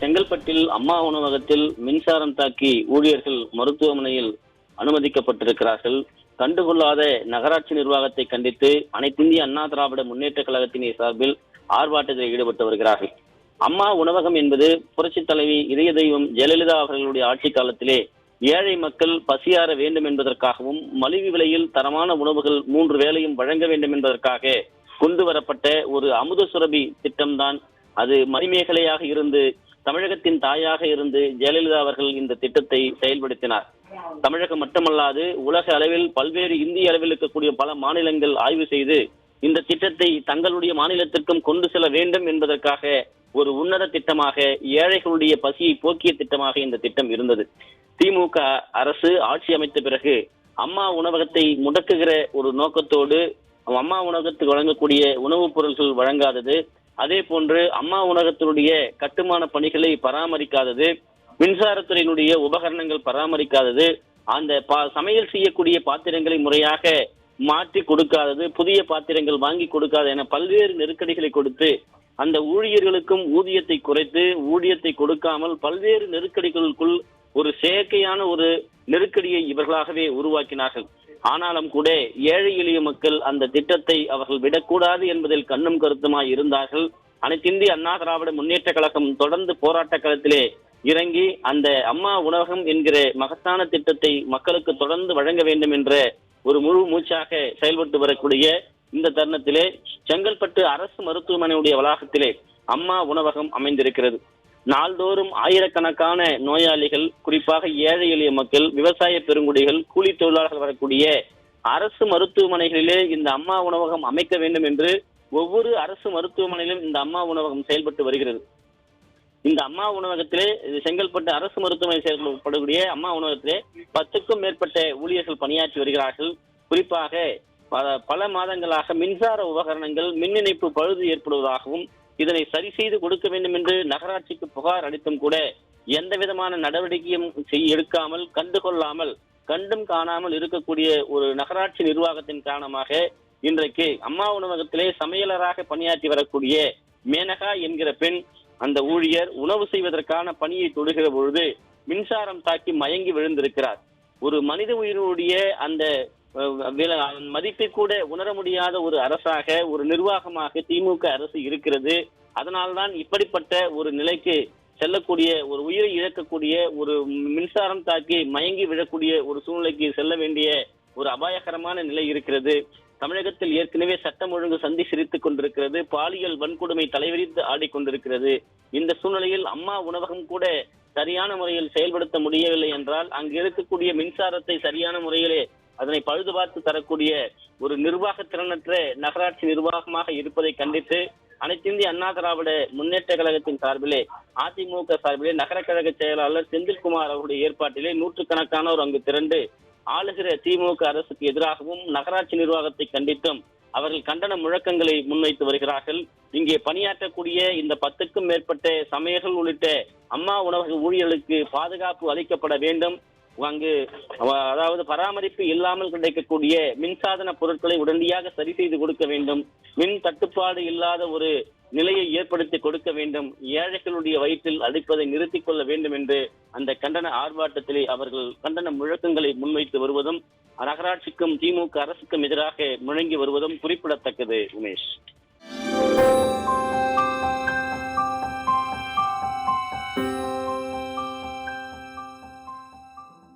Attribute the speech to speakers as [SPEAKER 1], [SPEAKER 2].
[SPEAKER 1] செங்கல்பட்டில் அம்மா உணவகத்தில் மின்சாரம் தாக்கி ஊழியர்கள் மருத்துவமனையில் அனுமதிக்கப்பட்டிருக்கிறார்கள். கண்டுகொள்ளாத நகராட்சி நிர்வாகத்தை கண்டித்து அனைத்திந்திய அண்ணா திராவிட முன்னேற்ற கழகத்தின் சார்பில் ஆர்ப்பாட்டத்தில் ஈடுபட்டு வருகிறார்கள். அம்மா உணவகம் என்பது புரட்சித் தலைவி இதய தெய்வம் ஜெயலலிதா அவர்களுடைய ஆட்சி காலத்திலே ஏழை மக்கள் பசியாற வேண்டும் என்பதற்காகவும் மலிவு விலையில் தரமான உணவுகள் 3 வேளையும் வழங்க வேண்டும் என்பதற்காக கொண்டு வரப்பட்ட ஒரு அமுத சுரபி திட்டம்தான் அது. மணிமேகலையாக இருந்து தமிழகத்தின் தாயாக இருந்து ஜெயலலிதா அவர்கள் இந்த திட்டத்தை செயல்படுத்தினார். தமிழகம் மட்டுமல்லாது உலக அளவில் பல்வேறு இந்திய அளவில் இருக்கக்கூடிய பல மாநிலங்கள் ஆய்வு செய்து இந்த திட்டத்தை தங்களுடைய மாநிலத்திற்கும் கொண்டு செல்ல வேண்டும் என்பதற்காக ஒரு உன்னத திட்டமாக, ஏழைகளுடைய பசியை போக்கிய திட்டமாக இந்த திட்டம் இருந்தது. திமுக அரசு ஆட்சி அமைத்த பிறகு அம்மா உணவகத்தை முடக்குகிற ஒரு நோக்கத்தோடு அம்மா உணவகத்துக்கு வழங்கக்கூடிய உணவுப் பொருட்கள் வழங்காதது, அதே போன்று அம்மா உணவகத்தினுடைய கட்டுமான பணிகளை பராமரிக்காதது, மின்சாரத்துறையினுடைய உபகரணங்கள் பராமரிக்காதது, அந்த சமையல் செய்யக்கூடிய பாத்திரங்களை முறையாக மாற்றி கொடுக்காதது, புதிய பாத்திரங்கள் வாங்கி கொடுக்காது என பல்வேறு நெருக்கடிகளை கொடுத்து அந்த ஊழியர்களுக்கும் ஊதியத்தை குறைத்து ஊதியத்தை கொடுக்காமல் பல்வேறு நெருக்கடிகளுக்குள் ஒரு செயற்கையான ஒரு நெருக்கடியை இவர்களாகவே உருவாக்கினார்கள். ஆனாலும் கூட ஏழை எளிய மக்கள் அந்த திட்டத்தை அவர்கள் விடக்கூடாது என்பதில் கண்ணும் கருத்துமாய் இருந்தார்கள். அனைத்திந்திய அண்ணா திராவிட முன்னேற்ற கழகம் தொடர்ந்து போராட்ட களத்திலே இறங்கி அந்த அம்மா உணவகம் என்கிற மகத்தான திட்டத்தை மக்களுக்கு தொடர்ந்து வழங்க வேண்டும் என்ற ஒரு முழு மூச்சாக செயல்பட்டு வரக்கூடிய இந்த தருணத்திலே செங்கல்பட்டு அரசு மருத்துவமனையுடைய வளாகத்திலே அம்மா உணவகம் அமைந்திருக்கிறது. நாள்தோறும் ஆயிரக்கணக்கான நோயாளிகள், குறிப்பாக ஏழை எளிய மக்கள், விவசாய பெருங்குடிகள், கூலி தொழிலாளர்கள் வரக்கூடிய அரசு மருத்துவமனைகளிலே இந்த அம்மா உணவகம் அமைக்க வேண்டும் என்று ஒவ்வொரு அரசு மருத்துவமனையிலும் இந்த அம்மா உணவகம் செயல்பட்டு வருகிறது. இந்த அம்மா உணவகத்திலே செங்கல்பட்டு அரசு மருத்துவமனை செயல்படக்கூடிய அம்மா உணவகத்திலே 10க்கும் மேற்பட்ட ஊழியர்கள் பணியாற்றி வருகிறார்கள். குறிப்பாக பல மாதங்களாக மின்சார உபகரணங்கள் மின் இணைப்பு பழுது ஏற்படுவதாகவும் இதனை சரி செய்து கொடுக்க வேண்டும் என்று நகராட்சிக்கு புகார் அளித்தும் கூட எந்த விதமான நடவடிக்கையும் எடுக்காமல், கண்டுகொள்ளாமல், கண்டும் காணாமல் இருக்கக்கூடிய ஒரு நகராட்சி நிர்வாகத்தின் காரணமாக இன்றைக்கு அம்மா உணவகத்திலே சமையலராக பணியாற்றி வரக்கூடிய மேனகா என்கிற பெண், அந்த ஊழியர் உணவு செய்வதற்கான பணியை தொடுகிற பொழுது மின்சாரம் தாக்கி மயங்கி விழுந்திருக்கிறார். ஒரு மனித உயிரினுடைய அந்த மதிப்பை கூட உணர முடியாத ஒரு அரசாக, ஒரு நிர்வாகமாக திமுக அரசு இருக்கிறது. அதனால்தான் இப்படிப்பட்ட ஒரு நிலைக்கு செல்லக்கூடிய, ஒரு உயிரை இழக்கக்கூடிய, ஒரு மின்சாரம் தாக்கி மயங்கி விழக்கூடிய ஒரு சூழ்நிலைக்கு செல்ல வேண்டிய ஒரு அபாயகரமான நிலை இருக்கிறது. தமிழகத்தில் ஏற்கனவே சட்டம் ஒழுங்கு சந்தி சிரித்துக் கொண்டிருக்கிறது. பாலியல் வன்கொடுமை தலைவிரித்து ஆடிக்கொண்டிருக்கிறது. இந்த சூழ்நிலையில் அம்மா உணவகம் கூட சரியான முறையில் செயல்படுத்த முடியவில்லை என்றால் அங்கு இருக்கக்கூடிய மின்சாரத்தை சரியான முறையிலே அதனை பழுது பார்த்து தரக்கூடிய ஒரு நிர்வாக திறனற்ற நகராட்சி நிர்வாகமாக இருப்பதை கண்டித்து அனைத்திந்திய அண்ணா திராவிட முன்னேற்ற கழகத்தின் சார்பிலே, அதிமுக சார்பிலே நகர கழக செயலாளர் செந்தில்குமார் அவருடைய ஏற்பாட்டிலே நூற்றுக்கணக்கானோர் அங்கு திரண்டு ஆளுகிற திமுக அரசுக்கு எதிராகவும் நகராட்சி நிர்வாகத்தை கண்டித்தும் அவர்கள் கண்டன முழக்கங்களை முன்வைத்து வருகிறார்கள். இங்கே பணியாற்றக்கூடிய இந்த 10க்கும் மேற்பட்ட சமையல்கள் உள்ளிட்ட அம்மா உணவக ஊழியர்களுக்கு பாதுகாப்பு அளிக்கப்பட வேண்டும். அங்கு அதாவது பராமரிப்பு இல்லாமல் கிடைக்கக்கூடிய மின்சாதன பொருட்களை உடனடியாக சரி செய்து கொடுக்க வேண்டும். மின் தட்டுப்பாடு இல்லாத ஒரு நிலையை ஏற்படுத்தி கொடுக்க வேண்டும். ஏழைகளுடைய வயிற்றில் அடிப்பதை நிறுத்திக் கொள்ள வேண்டும் என்று அந்த கண்டன ஆர்ப்பாட்டத்திலே அவர்கள் கண்டன முழக்கங்களை முன்வைத்து வருவதும் நகராட்சிக்கும் திமுக அரசுக்கும் எதிராக முழங்கி வருவதும் குறிப்பிடத்தக்கது. உமேஷ்.